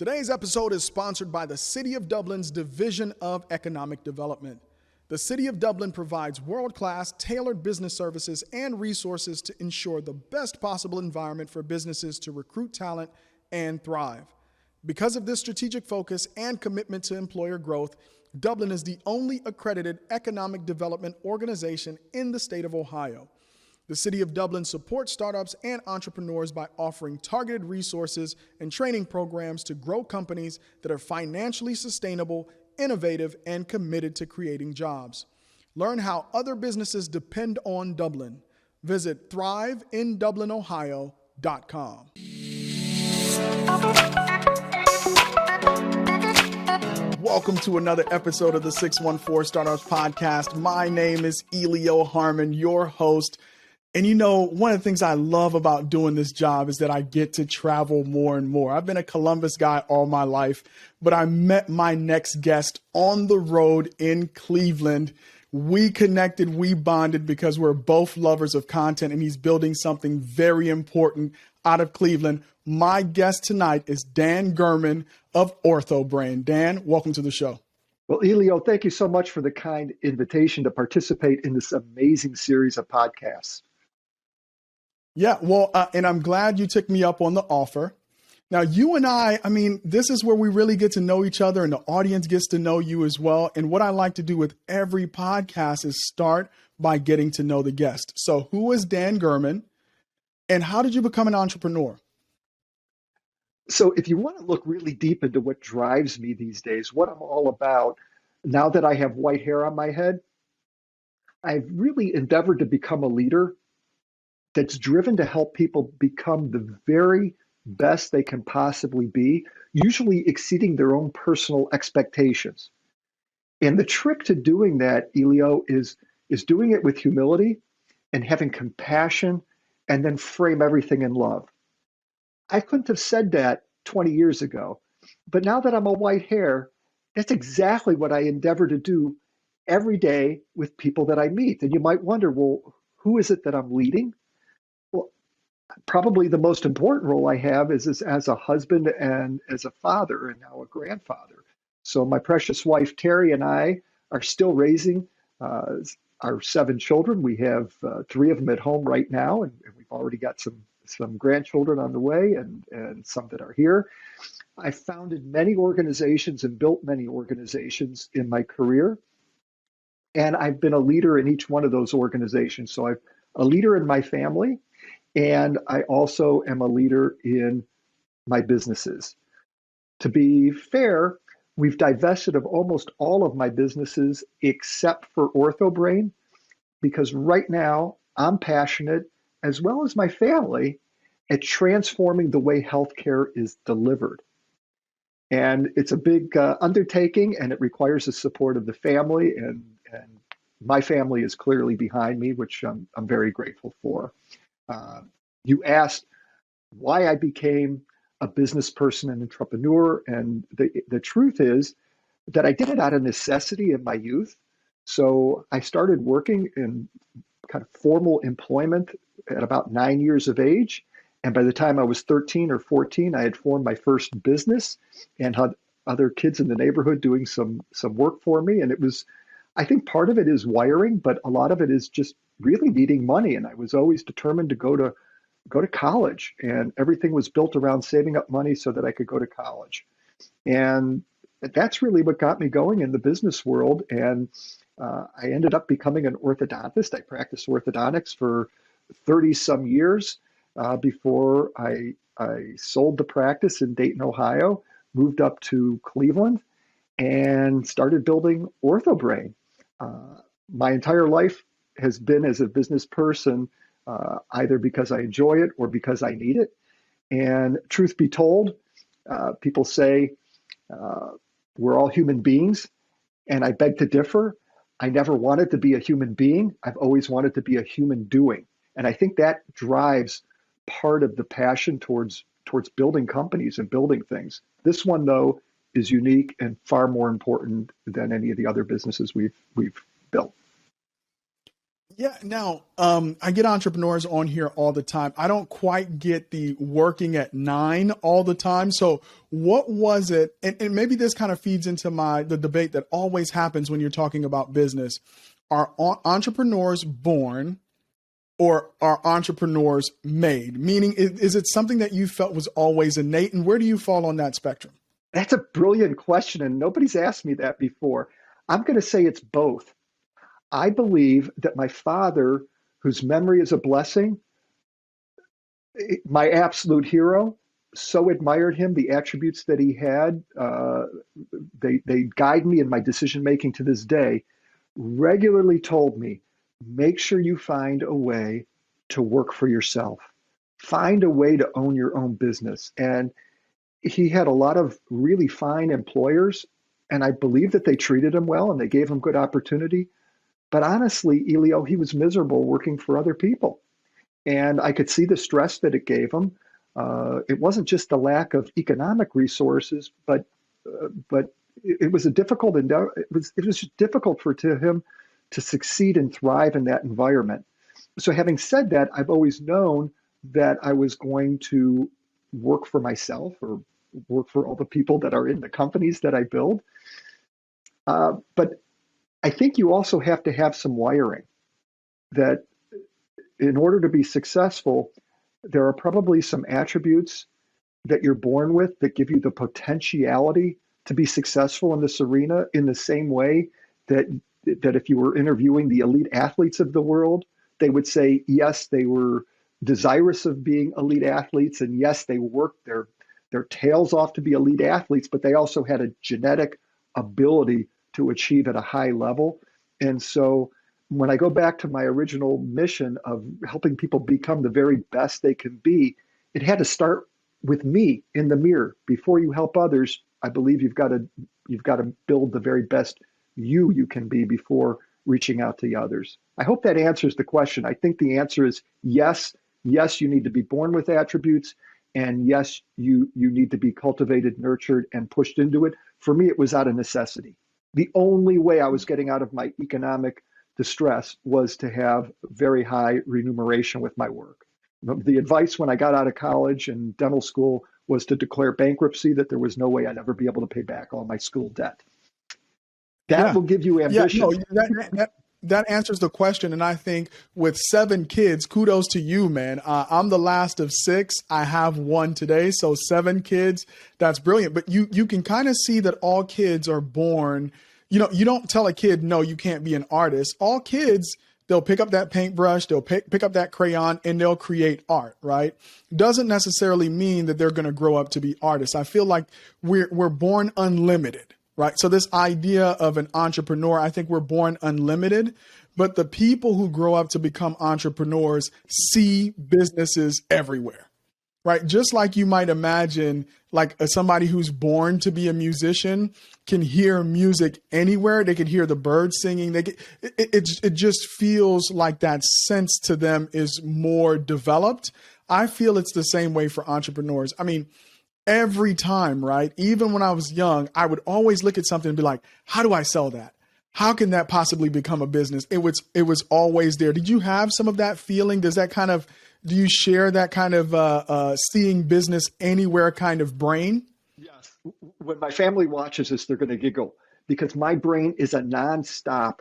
Today's episode is sponsored by the City of Dublin's Division of Economic Development. The City of Dublin provides world-class, tailored business services and resources to ensure the best possible environment for businesses to recruit talent and thrive. Because of this strategic focus and commitment to employer growth, Dublin is the only accredited economic development organization in the state of Ohio. The City of Dublin supports startups and entrepreneurs by offering targeted resources and training programs to grow companies that are financially sustainable, innovative, and committed to creating jobs. Learn how other businesses depend on Dublin. Visit thriveindublinohio.com. Welcome to another episode of the 614 Startups Podcast. My name is Elio Harmon, your host. And you know, one of the things I love about doing this job is that I get to travel more and more. I've been a Columbus guy all my life, but I met my next guest on the road in Cleveland. We connected, we bonded because we're both lovers of content, and he's building something very important out of Cleveland. My guest tonight is Dan Gurman of Orthobrain. Dan, welcome to the show. Well, Elio, thank you so much for the kind invitation to participate in this amazing series of podcasts. Yeah, well, and I'm glad you took me up on the offer. Now, you and I mean, this is where we really get to know each other and the audience gets to know you as well. And what I like to do with every podcast is start by getting to know the guest. So who is Dan Gurman and how did you become an entrepreneur? So if you want to look really deep into what drives me these days, what I'm all about, now that I have white hair on my head, I've really endeavored to become a leader that's driven to help people become the very best they can possibly be, usually exceeding their own personal expectations. And the trick to doing that, Elio, is doing it with humility and having compassion and then frame everything in love. I couldn't have said that 20 years ago, but now that I'm a white hair, that's exactly what I endeavor to do every day with people that I meet. And you might wonder, well, who is it that I'm leading? Well, probably the most important role I have is as a husband and as a father and now a grandfather. So my precious wife, Terry, and I are still raising our 7 children. We have 3 of them at home right now, and we've already got some grandchildren on the way and some that are here. I founded many organizations and built many organizations in my career. And I've been a leader in each one of those organizations. So I'm a leader in my family, and I also am a leader in my businesses. To be fair, we've divested of almost all of my businesses except for Orthobrain, because right now I'm passionate, as well as my family, at transforming the way healthcare is delivered. And it's a big undertaking, and it requires the support of the family, and my family is clearly behind me, which I'm very grateful for. You asked why I became a business person and entrepreneur, and the truth is that I did it out of necessity in my youth. So I started working in kind of formal employment at about 9 years of age. And by the time I was 13 or 14, I had formed my first business and had other kids in the neighborhood doing some work for me. And it was, I think part of it is wiring, but a lot of it is just really needing money. And I was always determined to go to college, and everything was built around saving up money so that I could go to college. And that's really what got me going in the business world. And I ended up becoming an orthodontist. I practiced orthodontics for 30 some years before I sold the practice in Dayton, Ohio, moved up to Cleveland, and started building Orthobrain. My entire life has been as a business person, either because I enjoy it or because I need it. And truth be told, people say we're all human beings, and I beg to differ. I never wanted to be a human being. I've always wanted to be a human doing. And I think that drives part of the passion towards building companies and building things. This one, though, is unique and far more important than any of the other businesses we've built. Yeah. Now, I get entrepreneurs on here all the time. I don't quite get the working at 9 all the time. So what was it? And maybe this kind of feeds into the debate that always happens when you're talking about business. Are entrepreneurs born or are entrepreneurs made? Meaning, is it something that you felt was always innate? And where do you fall on that spectrum? That's a brilliant question, and nobody's asked me that before. I'm going to say it's both. I believe that my father, whose memory is a blessing, my absolute hero, so admired him, the attributes that he had, they guide me in my decision making to this day, regularly told me, make sure you find a way to work for yourself. Find a way to own your own business. And he had a lot of really fine employers, and I believe that they treated him well and they gave him good opportunity. But honestly, Elio, he was miserable working for other people. And I could see the stress that it gave him. It wasn't just the lack of economic resources, but it was a difficult endeavor. It was difficult for to him to succeed and thrive in that environment. So having said that, I've always known that I was going to work for myself or work for all the people that are in the companies that I build. But I think you also have to have some wiring that in order to be successful, there are probably some attributes that you're born with that give you the potentiality to be successful in this arena in the same way that if you were interviewing the elite athletes of the world, they would say, yes, they were desirous of being elite athletes, and yes, they worked their tails off to be elite athletes, but they also had a genetic ability to achieve at a high level. And so when I go back to my original mission of helping people become the very best they can be, it had to start with me in the mirror. Before you help others, I believe you've got to build the very best you can be before reaching out to others. I hope that answers the question. I think the answer is yes. Yes, you need to be born with attributes, and yes, you need to be cultivated, nurtured, and pushed into it. For me, it was out of necessity. The only way I was getting out of my economic distress was to have very high remuneration with my work. The advice when I got out of college and dental school was to declare bankruptcy, that there was no way I'd ever be able to pay back all my school debt. That Yeah. will give you Yeah. ambition. No, that answers the question. And I think with 7 kids, kudos to you, man. I'm the last of 6. I have one today. So 7 kids. That's brilliant. But you can kind of see that all kids are born. You don't tell a kid, no, you can't be an artist. All kids, they'll pick up that paintbrush, they'll pick up that crayon, and they'll create art, right? Doesn't necessarily mean that they're going to grow up to be artists. I feel like we're born unlimited, right? So this idea of an entrepreneur, I think we're born unlimited, but the people who grow up to become entrepreneurs see businesses everywhere, right? Just like you might imagine, like somebody who's born to be a musician can hear music anywhere. They can hear the birds singing. It just feels like that sense to them is more developed. I feel it's the same way for entrepreneurs. I mean, every time, right? Even when I was young, I would always look at something and be like, how do I sell that? How can that possibly become a business? It was always there. Did you have some of that feeling? Do you share that kind of seeing business anywhere kind of brain? Yes. When my family watches this, they're going to giggle because my brain is a nonstop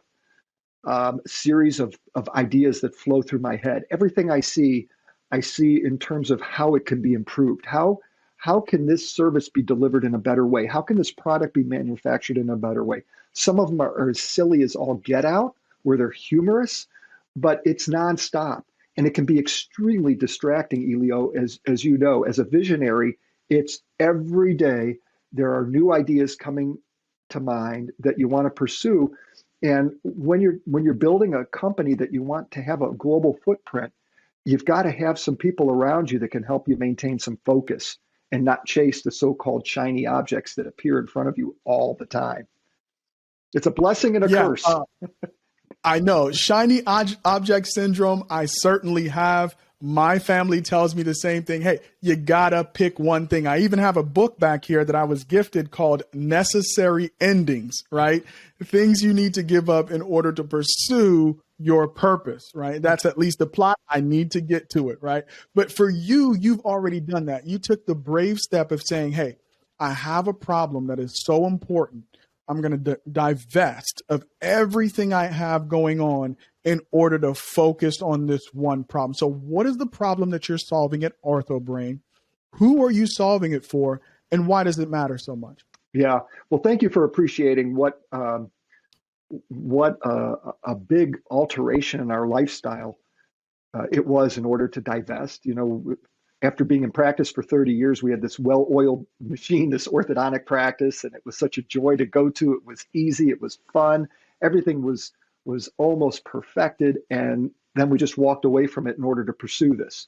series of ideas that flow through my head. Everything I see in terms of how it can be improved. How can this service be delivered in a better way? How can this product be manufactured in a better way? Some of them are as silly as all get out, where they're humorous, but it's nonstop. And it can be extremely distracting, Elio, as you know, as a visionary. It's every day there are new ideas coming to mind that you want to pursue. And when you're building a company that you want to have a global footprint, you've got to have some people around you that can help you maintain some focus and not chase the so-called shiny objects that appear in front of you all the time. It's a blessing and a Yeah, curse. I know. Shiny object syndrome, I certainly have. My family tells me the same thing. Hey, you gotta pick one thing. I even have a book back here that I was gifted called Necessary Endings, right? Things you need to give up in order to pursue your purpose, right? That's at least the plot. I need to get to it, right? But for you, you've already done that. You took the brave step of saying, hey, I have a problem that is so important. I'm going to divest of everything I have going on in order to focus on this one problem. So what is the problem that you're solving at OrthoBrain? Who are you solving it for? And why does it matter so much? Yeah. Well, thank you for appreciating what a big alteration in our lifestyle it was in order to divest. You know, after being in practice for 30 years, we had this well-oiled machine, this orthodontic practice, and it was such a joy to go to. It was easy, it was fun, everything was almost perfected, and then we just walked away from it in order to pursue this.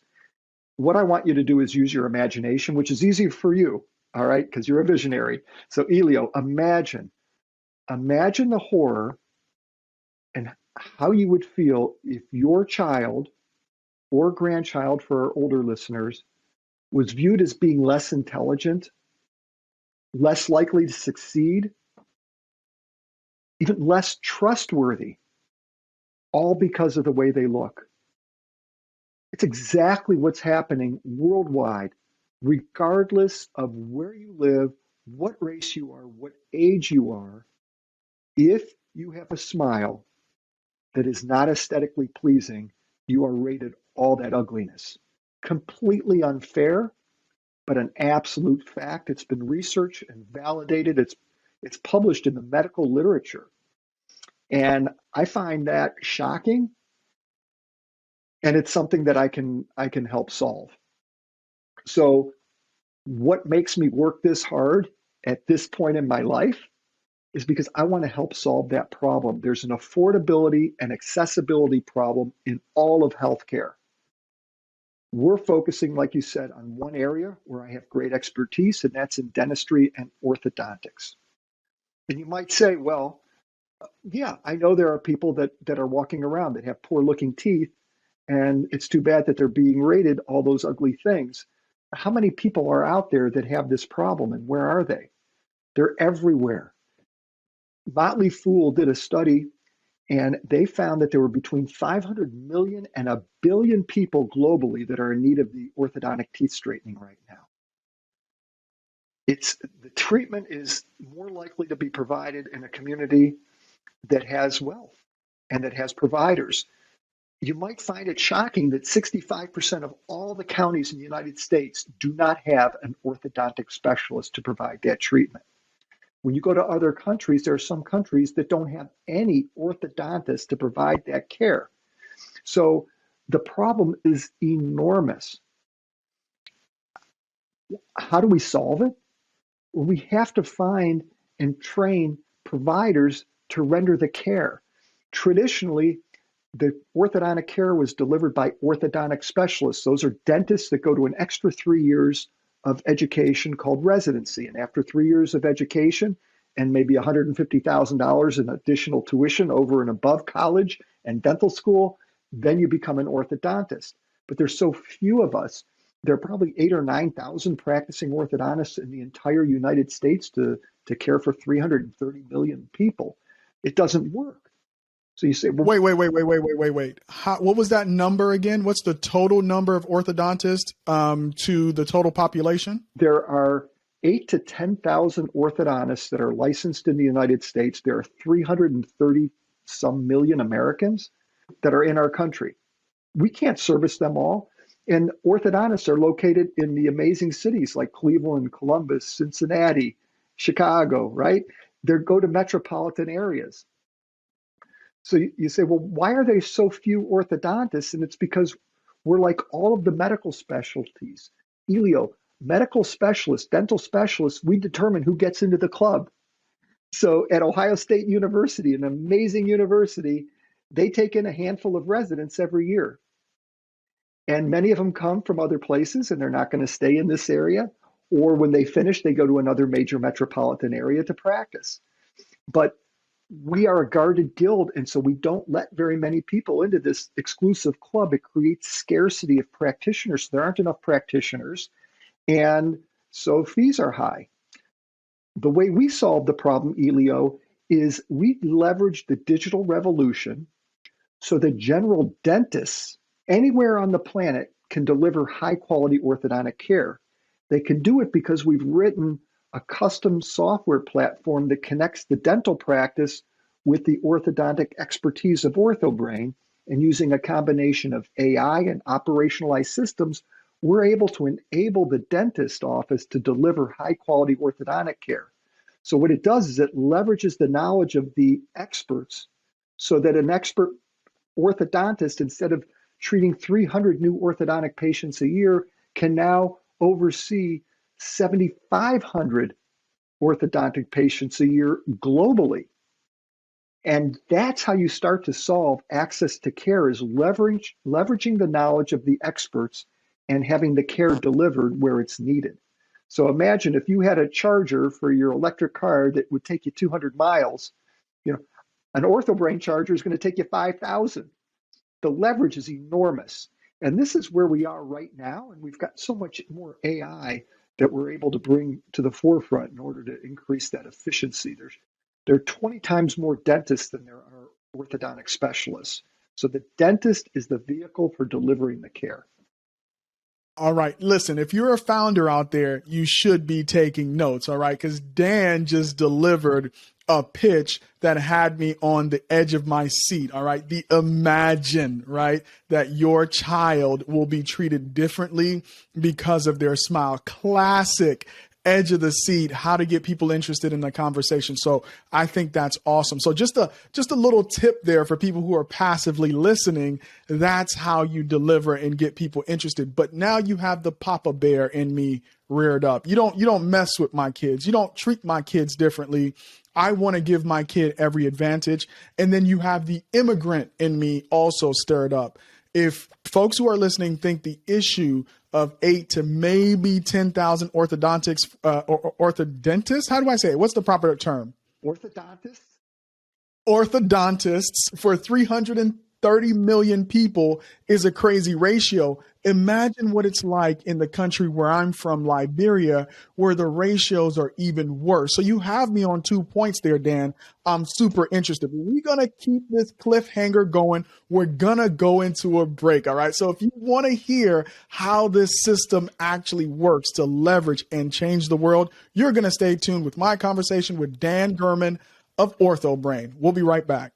What I want you to do is use your imagination, which is easy for you, all right, because you're a visionary. So Elio, imagine the horror and how you would feel if your child or grandchild, for our older listeners, was viewed as being less intelligent, less likely to succeed, even less trustworthy, all because of the way they look. It's exactly what's happening worldwide, regardless of where you live, what race you are, what age you are. If you have a smile that is not aesthetically pleasing, you are rated all that ugliness. Completely unfair, but an absolute fact. It's been researched and validated. It's published in the medical literature. And I find that shocking. And it's something that I can help solve. So what makes me work this hard at this point in my life is because I want to help solve that problem. There's an affordability and accessibility problem in all of healthcare. We're focusing, like you said, on one area where I have great expertise, and that's in dentistry and orthodontics. And you might say, well, yeah, I know there are people that are walking around that have poor looking teeth, and it's too bad that they're being rated all those ugly things. How many people are out there that have this problem, and where are they? They're everywhere. Motley Fool did a study, and they found that there were between 500 million and a billion people globally that are in need of the orthodontic teeth straightening right now. The treatment is more likely to be provided in a community that has wealth and that has providers. You might find it shocking that 65% of all the counties in the United States do not have an orthodontic specialist to provide that treatment. When you go to other countries, there are some countries that don't have any orthodontist to provide that care. So the problem is enormous. How do we solve it? Well, we have to find and train providers to render the care. Traditionally, the orthodontic care was delivered by orthodontic specialists. Those are dentists that go to an extra 3 years of education called residency. And after 3 years of education and maybe $150,000 in additional tuition over and above college and dental school, then you become an orthodontist. But there's so few of us. There are probably 8,000 or 9,000 practicing orthodontists in the entire United States to care for 330 million people. It doesn't work. So you say, well, wait. What was that number again? What's the total number of orthodontists to the total population? There are 8,000 to 10,000 orthodontists that are licensed in the United States. There are 330 some million Americans that are in our country. We can't service them all. And orthodontists are located in the amazing cities like Cleveland, Columbus, Cincinnati, Chicago, right? They go to metropolitan areas. So you say, well, why are there so few orthodontists? And it's because we're like all of the medical specialties. Elio, medical specialists, dental specialists, we determine who gets into the club. So at Ohio State University, an amazing university, they take in a handful of residents every year. And many of them come from other places and they're not going to stay in this area. Or when they finish, they go to another major metropolitan area to practice. But we are a guarded guild, and so we don't let very many people into this exclusive club. It creates scarcity of practitioners. There aren't enough practitioners, and so fees are high. The way we solve the problem, Elio, is we leverage the digital revolution so the general dentists anywhere on the planet can deliver high quality orthodontic care. They can do it because we've written a custom software platform that connects the dental practice with the orthodontic expertise of OrthoBrain. And using a combination of AI and operationalized systems, we're able to enable the dentist office to deliver high quality orthodontic care. So what it does is it leverages the knowledge of the experts so that an expert orthodontist, instead of treating 300 new orthodontic patients a year, can now oversee 7,500 orthodontic patients a year globally. And that's how you start to solve access to care, is leveraging the knowledge of the experts and having the care delivered where it's needed. So imagine if you had a charger for your electric car that would take you 200 miles, an OrthoBrain charger is going to take you 5,000. The leverage is enormous. And this is where we are right now. And we've got so much more AI that we're able to bring to the forefront in order to increase that efficiency. There are 20 times more dentists than there are orthodontic specialists. So the dentist is the vehicle for delivering the care. All right. Listen, if you're a founder out there, you should be taking notes. All right. Because Dan just delivered a pitch that had me on the edge of my seat. All right. The imagine, right, that your child will be treated differently because of their smile. Classic edge of the seat, how to get people interested in the conversation. So I think that's awesome. So just a little tip there for people who are passively listening. That's how you deliver and get people interested. But now you have the Papa Bear in me reared up. You don't mess with my kids. You don't treat my kids differently. I want to give my kid every advantage. And then you have the immigrant in me also stirred up. If folks who are listening think the issue of 8 to maybe 10,000 orthodontics or orthodontists, how do I say it? What's the proper term? Orthodontists? Orthodontists for 330 million people is a crazy ratio. Imagine what it's like in the country where I'm from, Liberia, where the ratios are even worse. So you have me on 2 points there, Dan. I'm super interested. We're going to keep this cliffhanger going. We're going to go into a break. All right. So if you want to hear how this system actually works to leverage and change the world, you're going to stay tuned with my conversation with Dan Gurman of OrthoBrain. We'll be right back.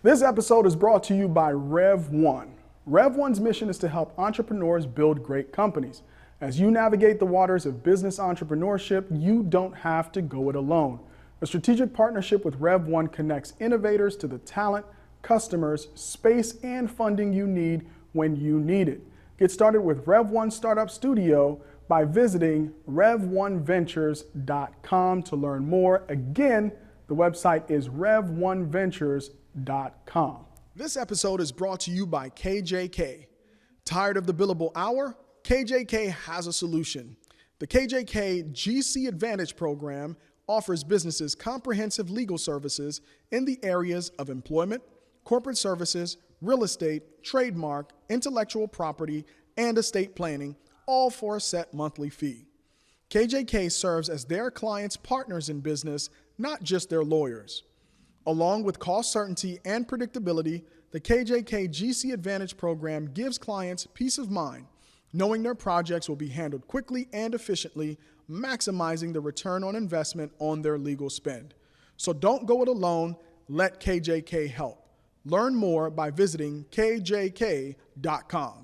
This episode is brought to you by Rev1. Rev1's mission is to help entrepreneurs build great companies. As you navigate the waters of business entrepreneurship, you don't have to go it alone. A strategic partnership with Rev1 connects innovators to the talent, customers, space, and funding you need when you need it. Get started with Rev1 Startup Studio by visiting rev1ventures.com to learn more. Again, the website is rev1ventures.com. This episode is brought to you by KJK. Tired of the billable hour? KJK has a solution. The KJK GC Advantage program offers businesses comprehensive legal services in the areas of employment, corporate services, real estate, trademark, intellectual property, and estate planning, all for a set monthly fee. KJK serves as their clients' partners in business, not just their lawyers. Along with cost certainty and predictability, the KJK GC Advantage program gives clients peace of mind, knowing their projects will be handled quickly and efficiently, maximizing the return on investment on their legal spend. So don't go it alone, let KJK help. Learn more by visiting kjk.com.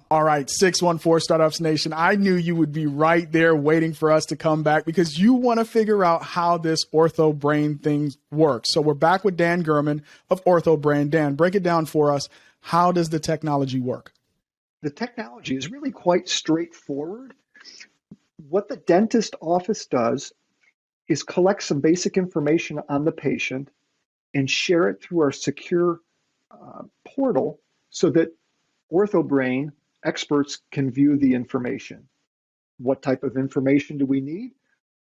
All right, 614 Startups Nation, I knew you would be right there waiting for us to come back because you want to figure out how this OrthoBrain thing works. So we're back with Dan Gurman of OrthoBrain. Dan, break it down for us. How does the technology work? The technology is really quite straightforward. What the dentist office does is collect some basic information on the patient and share it through our secure portal so that OrthoBrain experts can view the information. What type of information do we need?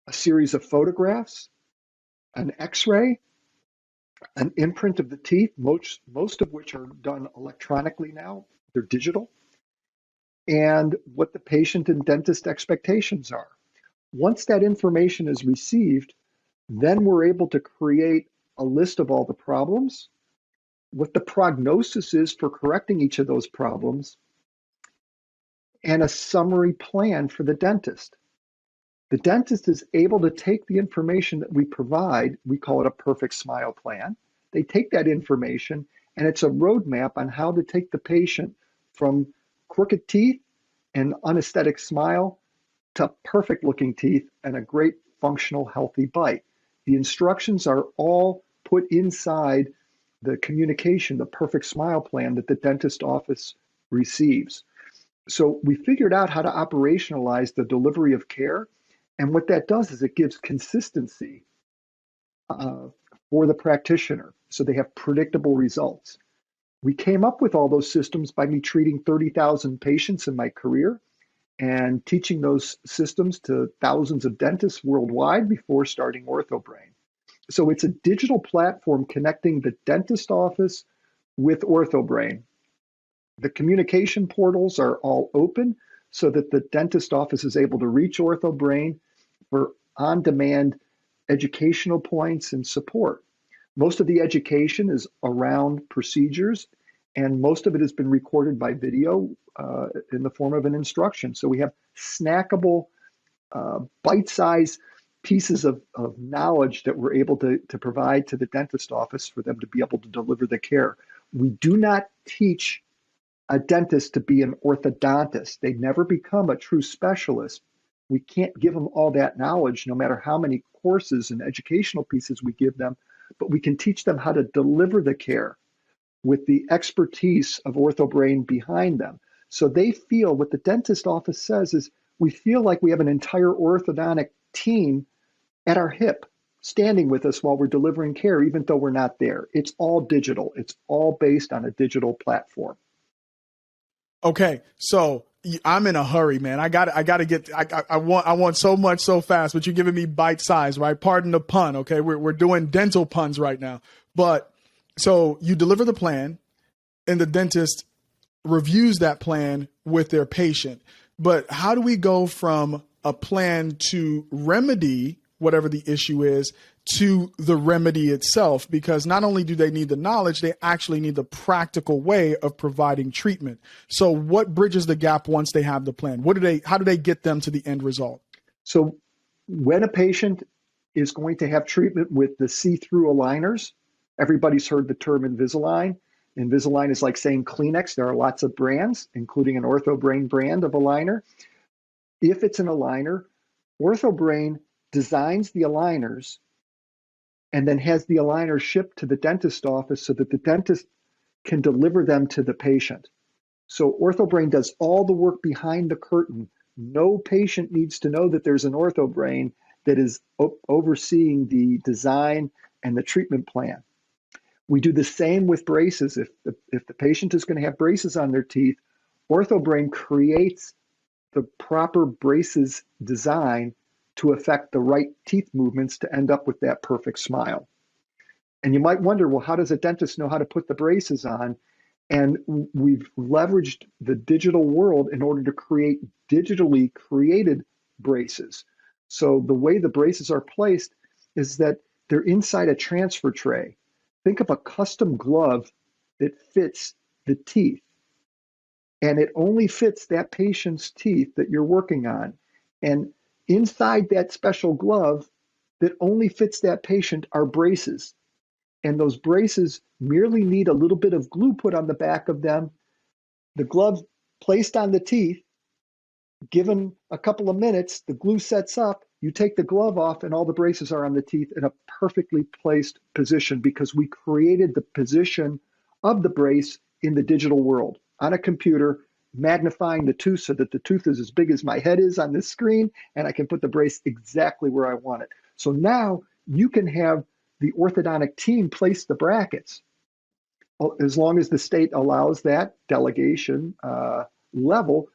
A series of photographs, an X-ray, an imprint of the teeth, most of which are done electronically now. They're digital. And what the patient and dentist expectations are. Once that information is received, then we're able to create a list of all the problems, what the prognosis is for correcting each of those problems, and a summary plan for the dentist. The dentist is able to take the information that we provide, we call it a perfect smile plan. They take that information and it's a roadmap on how to take the patient from crooked teeth and unesthetic smile to perfect looking teeth and a great functional healthy bite. The instructions are all put inside the communication, the perfect smile plan that the dentist office receives. So we figured out how to operationalize the delivery of care. And what that does is it gives consistency uh, for the practitioner. So they have predictable results. We came up with all those systems by me treating 30,000 patients in my career and teaching those systems to thousands of dentists worldwide before starting OrthoBrain. So it's a digital platform connecting the dentist office with OrthoBrain. The communication portals are all open so that the dentist office is able to reach OrthoBrain for on-demand educational points and support. Most of the education is around procedures, and most of it has been recorded by video in the form of an instruction. So we have snackable, bite-sized pieces of knowledge that we're able to provide to the dentist office for them to be able to deliver the care. We do not teach a dentist to be an orthodontist. They never become a true specialist. We can't give them all that knowledge, no matter how many courses and educational pieces we give them, but we can teach them how to deliver the care with the expertise of OrthoBrain behind them. So they feel, what the dentist office says is, we feel like we have an entire orthodontic team at our hip, standing with us while we're delivering care, even though we're not there. It's all digital. It's all based on a digital platform. Okay, so I'm in a hurry, man. I got to get. I want so much so fast, but you're giving me bite size, right? Pardon the pun. Okay, we're doing dental puns right now. But so you deliver the plan, and the dentist reviews that plan with their patient. But how do we go from a plan to remedy whatever the issue is to the remedy itself? Because not only do they need the knowledge, they actually need the practical way of providing treatment. So what bridges the gap once they have the plan? How do they get them to the end result? So when a patient is going to have treatment with the see-through aligners, everybody's heard the term Invisalign. Invisalign is like saying Kleenex. There are lots of brands, including an OrthoBrain brand of aligner. If it's an aligner, OrthoBrain designs the aligners and then has the aligner shipped to the dentist office so that the dentist can deliver them to the patient. So OrthoBrain does all the work behind the curtain. No patient needs to know that there's an OrthoBrain that is overseeing the design and the treatment plan. We do the same with braces. If the patient is going to have braces on their teeth, OrthoBrain creates the proper braces design to affect the right teeth movements to end up with that perfect smile. And you might wonder, well, how does a dentist know how to put the braces on? And we've leveraged the digital world in order to create digitally created braces. So the way the braces are placed is that they're inside a transfer tray. Think of a custom glove that fits the teeth, and it only fits that patient's teeth that you're working on. And inside that special glove that only fits that patient are braces. And those braces merely need a little bit of glue put on the back of them, the glove placed on the teeth. Given a couple of minutes, the glue sets up, you take the glove off, and all the braces are on the teeth in a perfectly placed position because we created the position of the brace in the digital world on a computer, magnifying the tooth so that the tooth is as big as my head is on this screen, and I can put the brace exactly where I want it. So now you can have the orthodontic team place the brackets, as long as the state allows that delegation level.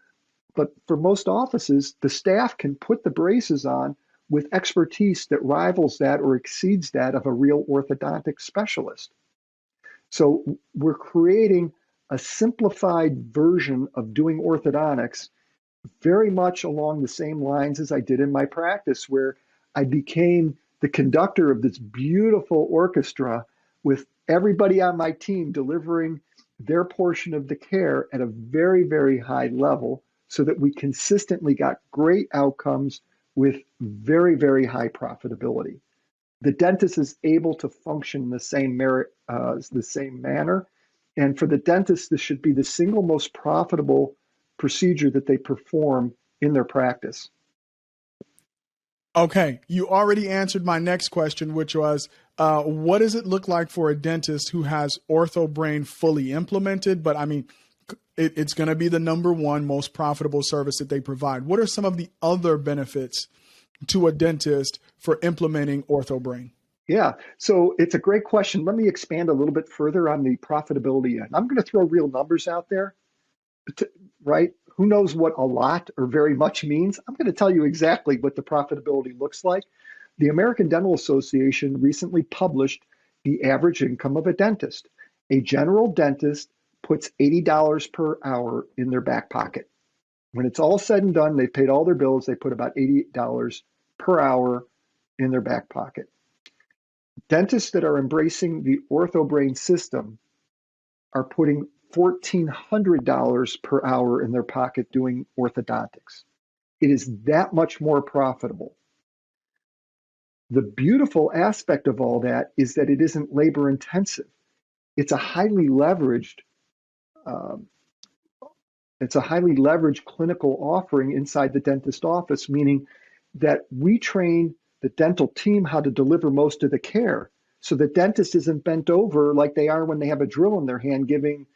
But for most offices, the staff can put the braces on with expertise that rivals that or exceeds that of a real orthodontic specialist. So we're creating a simplified version of doing orthodontics very much along the same lines as I did in my practice, where I became the conductor of this beautiful orchestra with everybody on my team delivering their portion of the care at a very, very high level so that we consistently got great outcomes with very, very high profitability. The dentist is able to function the same manner. And for the dentist, this should be the single most profitable procedure that they perform in their practice. Okay, you already answered my next question, which was, what does it look like for a dentist who has orthobrain fully implemented? But I mean, it's going to be the number one most profitable service that they provide. What are some of the other benefits to a dentist for implementing orthobrain? Yeah, so it's a great question. Let me expand a little bit further on the profitability end. I'm going to throw real numbers out there, right? Who knows what a lot or very much means? I'm going to tell you exactly what the profitability looks like. The American Dental Association recently published the average income of a dentist. A general dentist puts $80 per hour in their back pocket. When it's all said and done, they've paid all their bills, they put about $80 per hour in their back pocket. Dentists that are embracing the orthobrain system are putting $1,400 per hour in their pocket doing orthodontics. It is that much more profitable. The beautiful aspect of all that is that it isn't labor intensive. It's a highly leveraged clinical offering inside the dentist office, meaning that we train the dental team how to deliver most of the care. So the dentist isn't bent over like they are when they have a drill in their hand, giving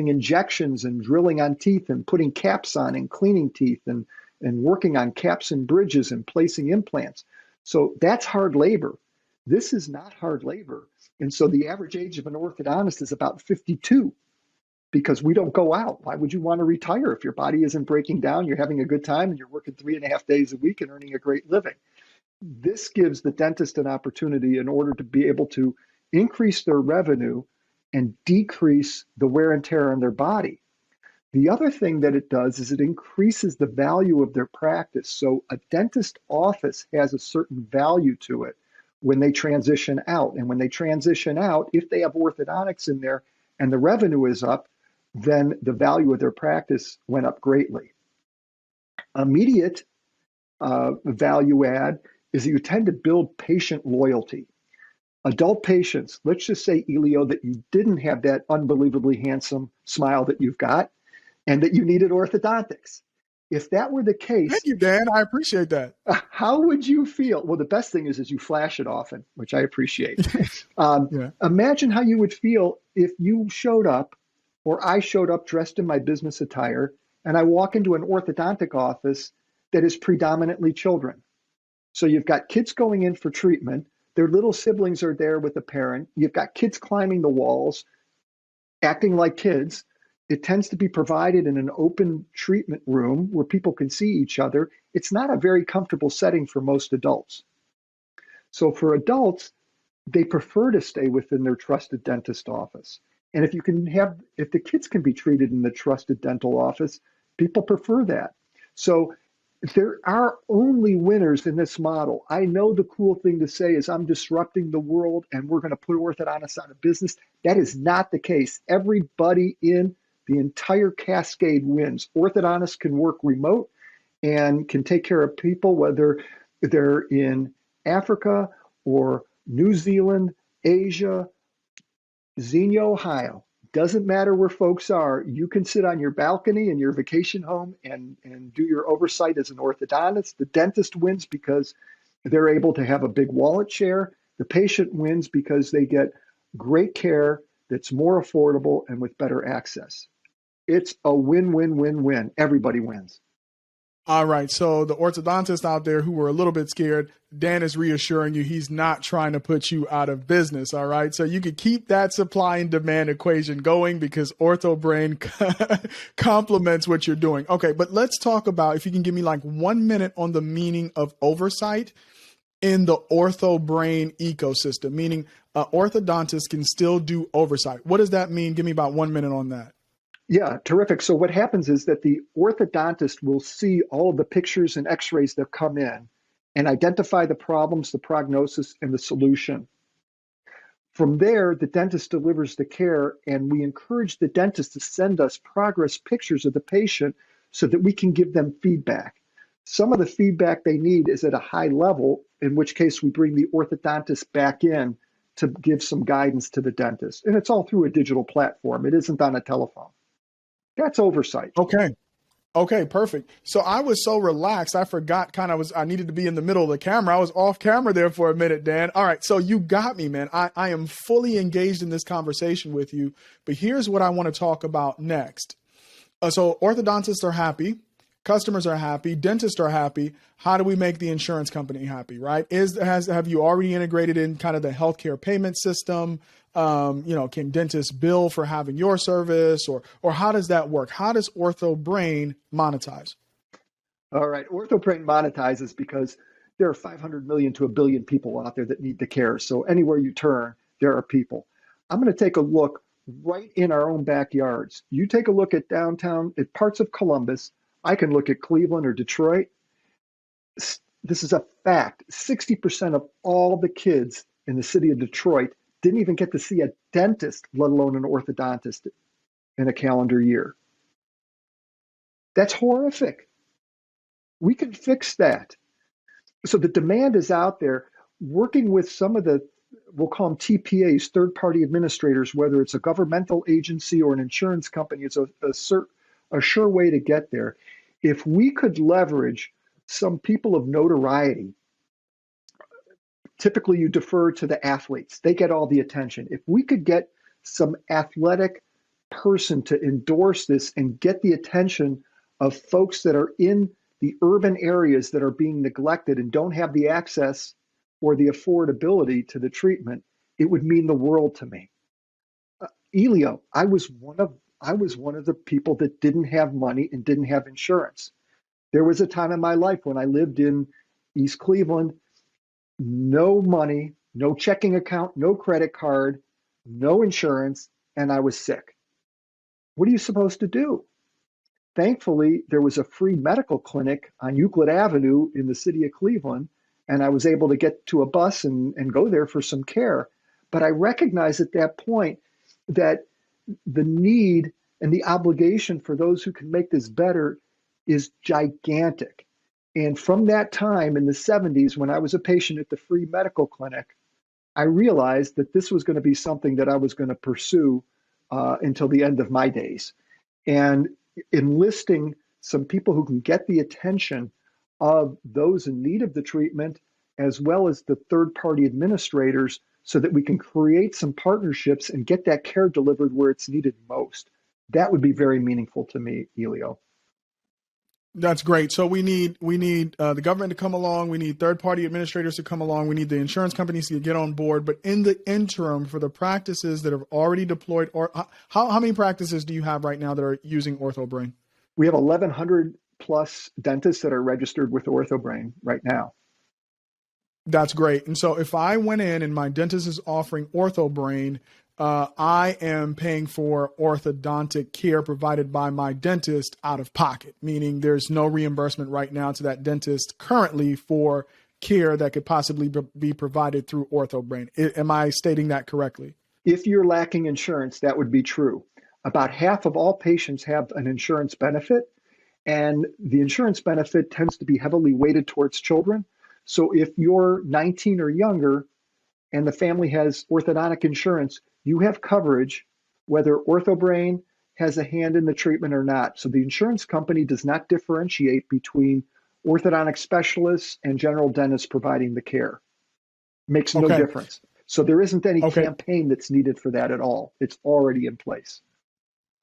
injections and drilling on teeth and putting caps on and cleaning teeth and working on caps and bridges and placing implants. So that's hard labor. This is not hard labor. And so the average age of an orthodontist is about 52 because we don't go out. Why would you want to retire if your body isn't breaking down, you're having a good time, and you're working 3.5 days a week and earning a great living? This gives the dentist an opportunity in order to be able to increase their revenue and decrease the wear and tear on their body. The other thing that it does is it increases the value of their practice. So a dentist office has a certain value to it when they transition out. And when they transition out, if they have orthodontics in there and the revenue is up, then the value of their practice went up greatly. Immediate value add is that you tend to build patient loyalty. Adult patients, let's just say, Elio, that you didn't have that unbelievably handsome smile that you've got and that you needed orthodontics. If that were the case, Thank you, Dan. I appreciate that. How would you feel? Well, the best thing is you flash it often, which I appreciate. Yeah. Imagine how you would feel if you showed up or I showed up dressed in my business attire and I walk into an orthodontic office that is predominantly children. So you've got kids going in for treatment. Their little siblings are there with the parent. You've got kids climbing the walls, acting like kids. It tends to be provided in an open treatment room where people can see each other. It's not a very comfortable setting for most adults. So for adults, they prefer to stay within their trusted dentist office. And if the kids can be treated in the trusted dental office, people prefer that. So there are only winners in this model. I know the cool thing to say is I'm disrupting the world and we're going to put orthodontists out of business. That is not the case. Everybody in the entire cascade wins. Orthodontists can work remote and can take care of people, whether they're in Africa or New Zealand, Asia, Xenia, Ohio. Doesn't matter where folks are. You can sit on your balcony in your vacation home and do your oversight as an orthodontist. The dentist wins because they're able to have a big wallet share. The patient wins because they get great care that's more affordable and with better access. It's a win-win-win-win. Everybody wins. All right. So the orthodontists out there who were a little bit scared, Dan is reassuring you he's not trying to put you out of business. All right. So you can keep that supply and demand equation going because OrthoBrain complements what you're doing. Okay. But let's talk about, if you can give me like 1 minute on the meaning of oversight in the OrthoBrain ecosystem, meaning orthodontists can still do oversight. What does that mean? Give me about 1 minute on that. Yeah, terrific. So what happens is that the orthodontist will see all of the pictures and x-rays that come in and identify the problems, the prognosis, and the solution. From there, the dentist delivers the care, and we encourage the dentist to send us progress pictures of the patient so that we can give them feedback. Some of the feedback they need is at a high level, in which case we bring the orthodontist back in to give some guidance to the dentist. And it's all through a digital platform. It isn't on a telephone. That's oversight. Okay. Okay, perfect. So I was so relaxed, I forgot I needed to be in the middle of the camera. I was off camera there for a minute, Dan. All right, so you got me, man. I am fully engaged in this conversation with you, but here's what I want to talk about next. So orthodontists are happy, customers are happy, dentists are happy. How do we make the insurance company happy, right? Have you already integrated in kind of the healthcare payment system? Can dentists bill for having your service, or how does that work? How does OrthoBrain monetize? All right, OrthoBrain monetizes because there are 500 million to a billion people out there that need the care. So anywhere you turn, there are people. I'm going to take a look right in our own backyards. You take a look at downtown, at parts of Columbus. I can look at Cleveland or Detroit. This is a fact. 60% of all the kids in the city of Detroit didn't even get to see a dentist, let alone an orthodontist, in a calendar year. That's horrific. We can fix that. So the demand is out there. Working with some of the, we'll call them TPAs, third-party administrators, whether it's a governmental agency or an insurance company, it's a sure way to get there. If we could leverage some people of notoriety, typically you defer to the athletes. They get all the attention. If we could get some athletic person to endorse this and get the attention of folks that are in the urban areas that are being neglected and don't have the access or the affordability to the treatment, it would mean the world to me. Elio, I was one of the people that didn't have money and didn't have insurance. There was a time in my life when I lived in East Cleveland, no money, no checking account, no credit card, no insurance, and I was sick. What are you supposed to do? Thankfully, there was a free medical clinic on Euclid Avenue in the city of Cleveland, and I was able to get to a bus and go there for some care. But I recognized at that point that the need and the obligation for those who can make this better is gigantic. And from that time in the 70s, when I was a patient at the free medical clinic, I realized that this was going to be something that I was going to pursue until the end of my days. And enlisting some people who can get the attention of those in need of the treatment, as well as the third-party administrators, so that we can create some partnerships and get that care delivered where it's needed most. That would be very meaningful to me, Elio. That's great. So we need the government to come along. We need third-party administrators to come along. We need the insurance companies to get on board. But in the interim, for the practices that have already deployed, or how many practices do you have right now that are using OrthoBrain? We have 1,100 plus dentists that are registered with OrthoBrain right now. That's great. And so if I went in and my dentist is offering OrthoBrain, I am paying for orthodontic care provided by my dentist out of pocket, meaning there's no reimbursement right now to that dentist currently for care that could possibly be provided through OrthoBrain. Am I stating that correctly? If you're lacking insurance, that would be true. About half of all patients have an insurance benefit, and the insurance benefit tends to be heavily weighted towards children. So if you're 19 or younger and the family has orthodontic insurance, you have coverage whether OrthoBrain has a hand in the treatment or not. So the insurance company does not differentiate between orthodontic specialists and general dentists providing the care. Makes no difference. So there isn't any campaign that's needed for that at all. It's already in place.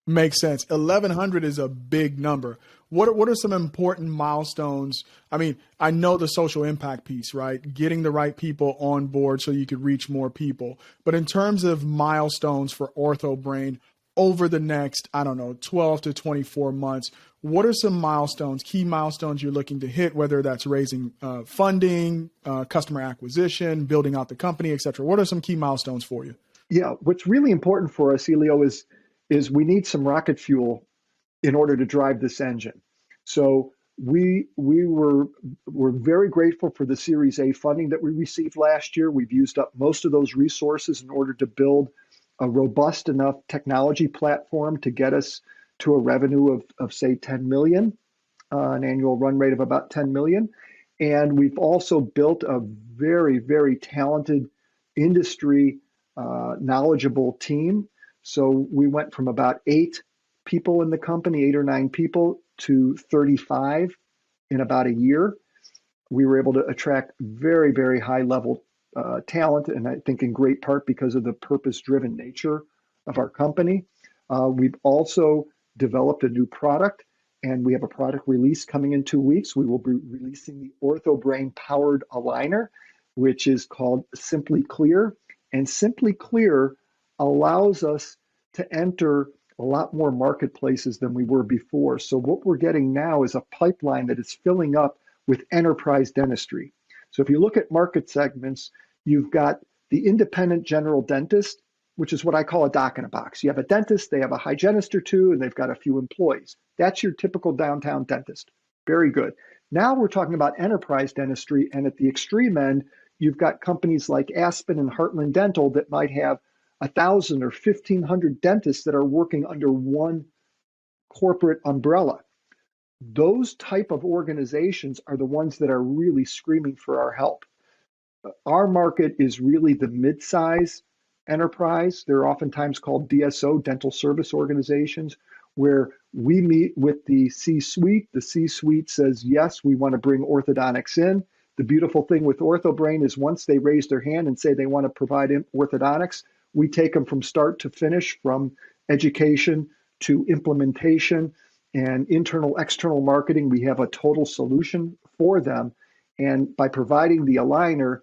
Makes sense. 1,100 is a big number. What are some important milestones? I mean, I know the social impact piece, right? Getting the right people on board so you could reach more people. But in terms of milestones for OrthoBrain over the next, 12 to 24 months, what are some milestones, key milestones you're looking to hit, whether that's raising funding, customer acquisition, building out the company, et cetera? What are some key milestones for you? Yeah, what's really important for us, Elio, is we need some rocket fuel in order to drive this engine. So we're very grateful for the Series A funding that we received last year. We've used up most of those resources in order to build a robust enough technology platform to get us to a revenue of say 10 million, an annual run rate of about 10 million. And we've also built a very, very talented industry knowledgeable team. So we went from about 8 people in the company, 8 or 9 people, to 35 in about a year. We were able to attract very, very high level talent, and I think in great part because of the purpose-driven nature of our company. We've also developed a new product, and we have a product release coming in 2 weeks. We will be releasing the OrthoBrain powered aligner, which is called Simply Clear. And Simply Clear allows us to enter a lot more marketplaces than we were before. So what we're getting now is a pipeline that is filling up with enterprise dentistry. So if you look at market segments, you've got the independent general dentist, which is what I call a doc in a box. You have a dentist, they have a hygienist or two, and they've got a few employees. That's your typical downtown dentist. Very good. Now we're talking about enterprise dentistry, and at the extreme end, you've got companies like Aspen and Heartland Dental that might have 1,000 or 1,500 dentists that are working under one corporate umbrella. Those type of organizations are the ones that are really screaming for our help. Our market is really the mid-size enterprise. They're oftentimes called DSO, dental service organizations, where we meet with the C-suite. The C-suite says, yes, we want to bring orthodontics in. The beautiful thing with OrthoBrain is once they raise their hand and say they want to provide orthodontics, we take them from start to finish, from education to implementation and internal, external marketing. We have a total solution for them. And by providing the aligner,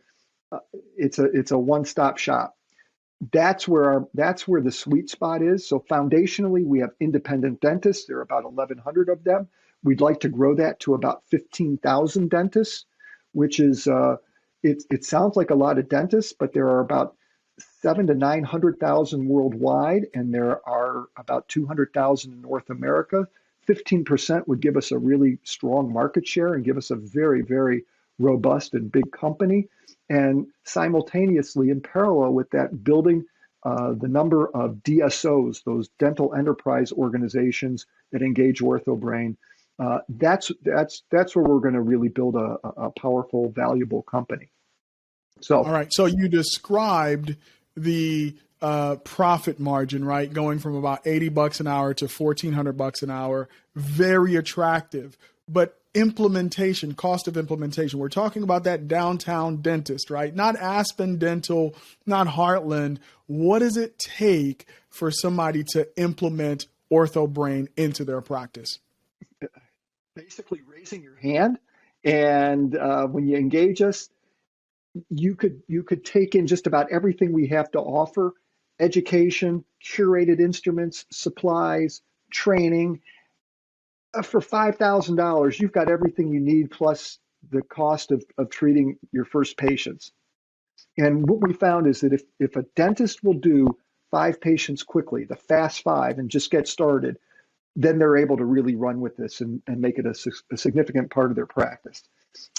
it's a one-stop shop. That's where the sweet spot is. So foundationally, we have independent dentists. There are about 1,100 of them. We'd like to grow that to about 15,000 dentists, which is it sounds like a lot of dentists, but there are about 700,000 to 900,000 worldwide, and there are about 200,000 in North America. 15% would give us a really strong market share and give us a very, very robust and big company. And simultaneously, in parallel with that, building the number of DSOs, those dental enterprise organizations that engage OrthoBrain. That's where we're going to really build a powerful, valuable company. So, all right. So you described the profit margin, right? Going from about $80 an hour to $1,400 an hour. Very attractive. But implementation, cost of implementation. We're talking about that downtown dentist, right? Not Aspen Dental, not Heartland. What does it take for somebody to implement OrthoBrain into their practice? Basically raising your hand. And when you engage us, you could take in just about everything we have to offer: education, curated instruments, supplies, training. For $5,000, you've got everything you need, plus the cost of treating your first patients. And what we found is that if a dentist will do 5 patients quickly, the fast 5, and just get started, then they're able to really run with this and make it a significant part of their practice.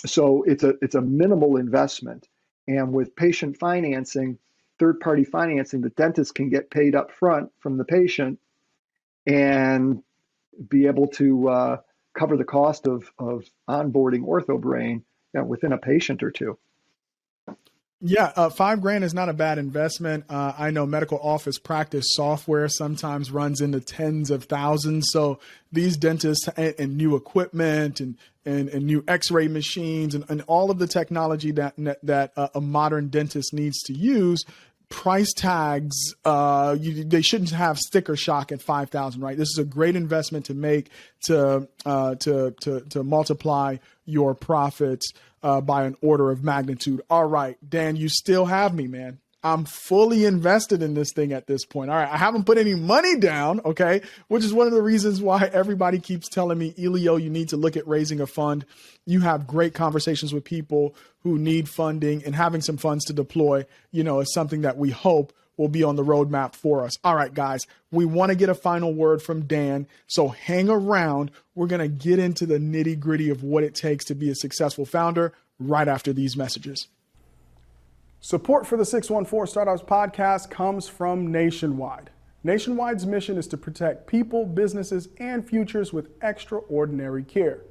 So it's a minimal investment. And with patient financing, third-party financing, the dentist can get paid up front from the patient and be able to cover the cost of onboarding OrthoBrain within a patient or two. Yeah, $5,000 is not a bad investment. I know medical office practice software sometimes runs into tens of thousands. So these dentists and new equipment and new X-ray machines and all of the technology that a modern dentist needs to use, price tags, they shouldn't have sticker shock at $5,000, right? This is a great investment to make to multiply your profits by an order of magnitude. All right, Dan, you still have me, man. I'm fully invested in this thing at this point. All right, I haven't put any money down, okay, which is one of the reasons why everybody keeps telling me, Elio, you need to look at raising a fund. You have great conversations with people who need funding, and having some funds to deploy, is something that we hope will be on the roadmap for us. All right, guys, we want to get a final word from Dan, so hang around. We're going to get into the nitty gritty of what it takes to be a successful founder right after these messages. Support for the 614 Startups podcast comes from Nationwide. Nationwide's mission is to protect people, businesses, and futures with extraordinary care.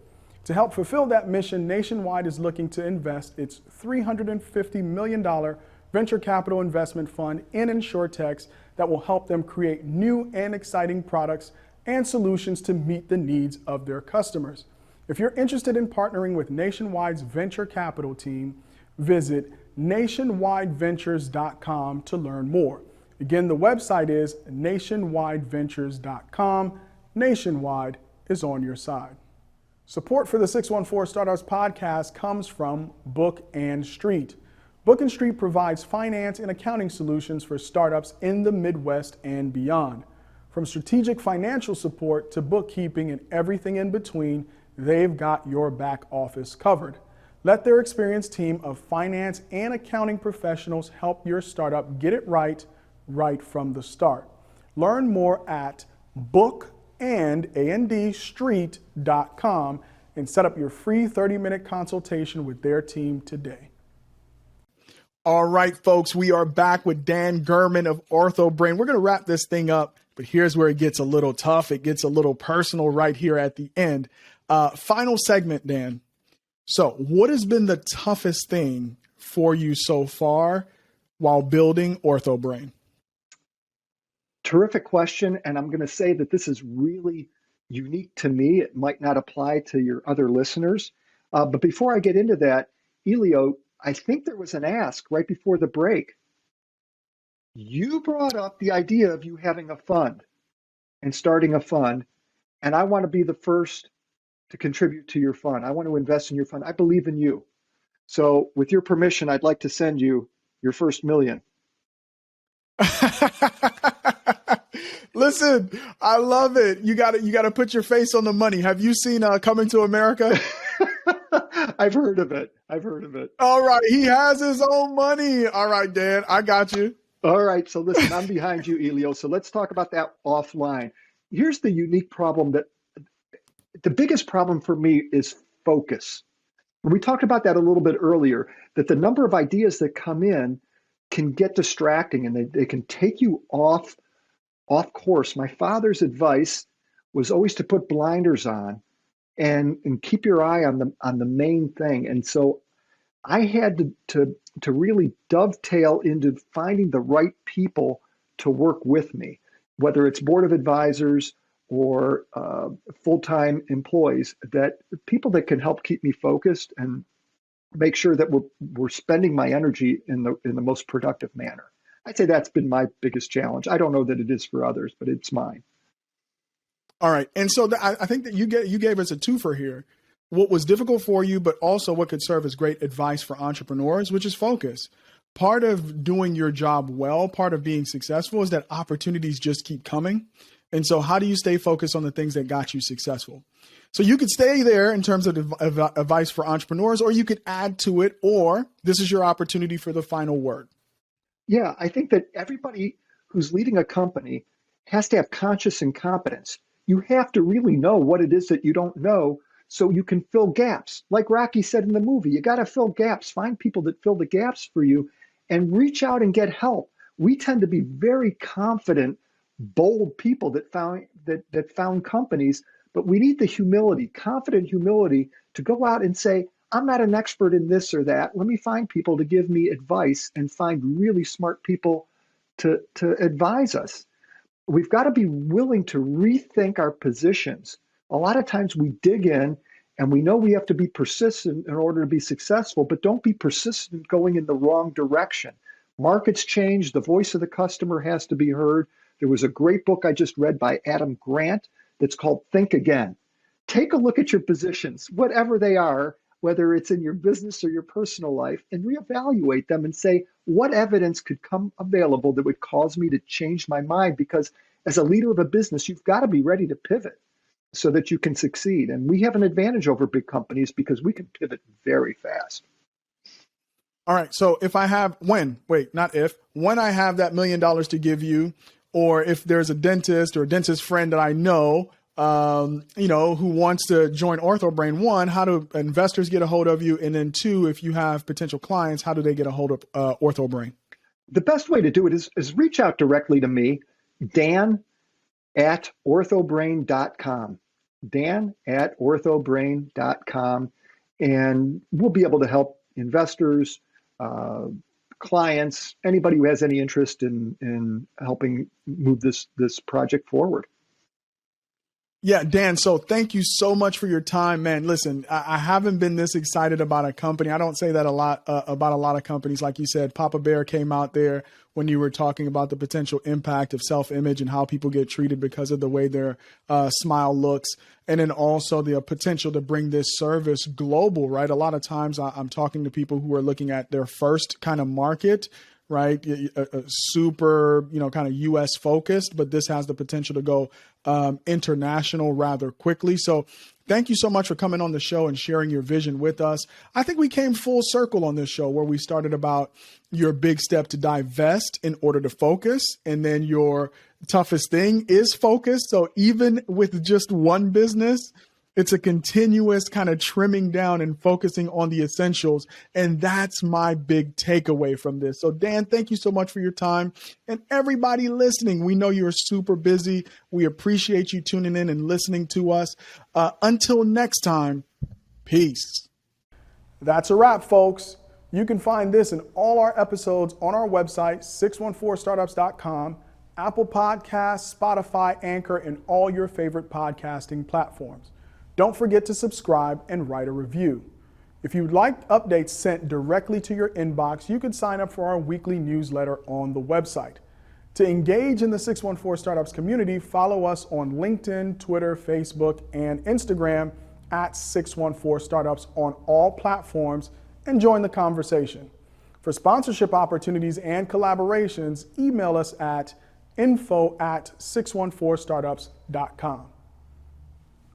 To help fulfill that mission, Nationwide is looking to invest its $350 million venture capital investment fund in insurtechs that will help them create new and exciting products and solutions to meet the needs of their customers. If you're interested in partnering with Nationwide's venture capital team, visit nationwideventures.com to learn more. Again, the website is nationwideventures.com. Nationwide is on your side. Support for the 614 Startups podcast comes from Book and Street. Book and Street provides finance and accounting solutions for startups in the Midwest and beyond. From strategic financial support to bookkeeping and everything in between, they've got your back office covered. Let their experienced team of finance and accounting professionals help your startup get it right from the start. Learn more at bookandstreet.com and set up your free 30-minute consultation with their team today. All right, folks, we are back with Dan Gurman of Orthobrain. We're going to wrap this thing up, but here's where it gets a little tough. It gets a little personal right here at the end. Final segment, Dan. So what has been the toughest thing for you so far while building Orthobrain? Terrific question. And I'm going to say that this is really unique to me. It might not apply to your other listeners. But before I get into that, Elio, I think there was an ask right before the break. You brought up the idea of you having a fund and starting a fund. And I want to be the first to contribute to your fund. I want to invest in your fund. I believe in you. So with your permission, I'd like to send you your first $1 million. Listen, I love it. You got to put your face on the money. Have you seen Coming to America? I've heard of it. All right. He has his own money. All right, Dan, I got you. All right. So listen, I'm behind you, Elio. So let's talk about that offline. Here's the unique problem that the biggest problem for me is focus. We talked about that a little bit earlier, that the number of ideas that come in can get distracting and they can take you off course. My father's advice was always to put blinders on and keep your eye on the main thing. And so I had to really dovetail into finding the right people to work with me, whether it's board of advisors or full-time employees, that people that can help keep me focused and make sure that we're spending my energy in the most productive manner. I'd say that's been my biggest challenge. I don't know that it is for others, but it's mine. All right. And so I think that you gave us a twofer here. What was difficult for you, but also what could serve as great advice for entrepreneurs, which is focus. Part of doing your job well, part of being successful is that opportunities just keep coming. And so how do you stay focused on the things that got you successful? So you could stay there in terms of advice for entrepreneurs, or you could add to it, or this is your opportunity for the final word. Yeah, I think that everybody who's leading a company has to have conscious incompetence. You have to really know what it is that you don't know so you can fill gaps. Like Rocky said in the movie, you got to fill gaps, find people that fill the gaps for you and reach out and get help. We tend to be very confident, bold people that found companies, but we need the humility, confident humility to go out and say, I'm not an expert in this or that. Let me find people to give me advice and find really smart people to advise us. We've got to be willing to rethink our positions. A lot of times we dig in and we know we have to be persistent in order to be successful, but don't be persistent going in the wrong direction. Markets change. The voice of the customer has to be heard. There was a great book I just read by Adam Grant that's called Think Again. Take a look at your positions, whatever they are, whether it's in your business or your personal life, and reevaluate them and say, what evidence could come available that would cause me to change my mind? Because as a leader of a business, you've got to be ready to pivot so that you can succeed. And we have an advantage over big companies because we can pivot very fast. All right. So if I have when I have that $1 million to give you, or if there's a dentist or a dentist friend that I know, who wants to join OrthoBrain, one, how do investors get a hold of you? And then two, if you have potential clients, how do they get a hold of OrthoBrain? The best way to do it is reach out directly to me, Dan at orthobrain.com. Dan at orthobrain.com. And we'll be able to help investors, clients, anybody who has any interest in helping move this project forward. Yeah, Dan, so thank you so much for your time, man. Listen, I haven't been this excited about a company. I don't say that a lot about a lot of companies. Like you said, Papa Bear came out there when you were talking about the potential impact of self-image and how people get treated because of the way their smile looks. And then also the potential to bring this service global, right? A lot of times I'm talking to people who are looking at their first kind of market, right? Super, kind of US focused, but this has the potential to go international rather quickly. So thank you so much for coming on the show and sharing your vision with us. I think we came full circle on this show where we started about your big step to divest in order to focus. And then your toughest thing is focus. So even with just one business, it's a continuous kind of trimming down and focusing on the essentials. And that's my big takeaway from this. So Dan, thank you so much for your time. And everybody listening, we know you're super busy. We appreciate you tuning in and listening to us. Until next time, peace. That's a wrap, folks. You can find this and all our episodes on our website, 614startups.com, Apple Podcasts, Spotify, Anchor, and all your favorite podcasting platforms. Don't forget to subscribe and write a review. If you'd like updates sent directly to your inbox, you can sign up for our weekly newsletter on the website. To engage in the 614 Startups community, follow us on LinkedIn, Twitter, Facebook, and Instagram at 614 Startups on all platforms and join the conversation. For sponsorship opportunities and collaborations, email us at info@614startups.com.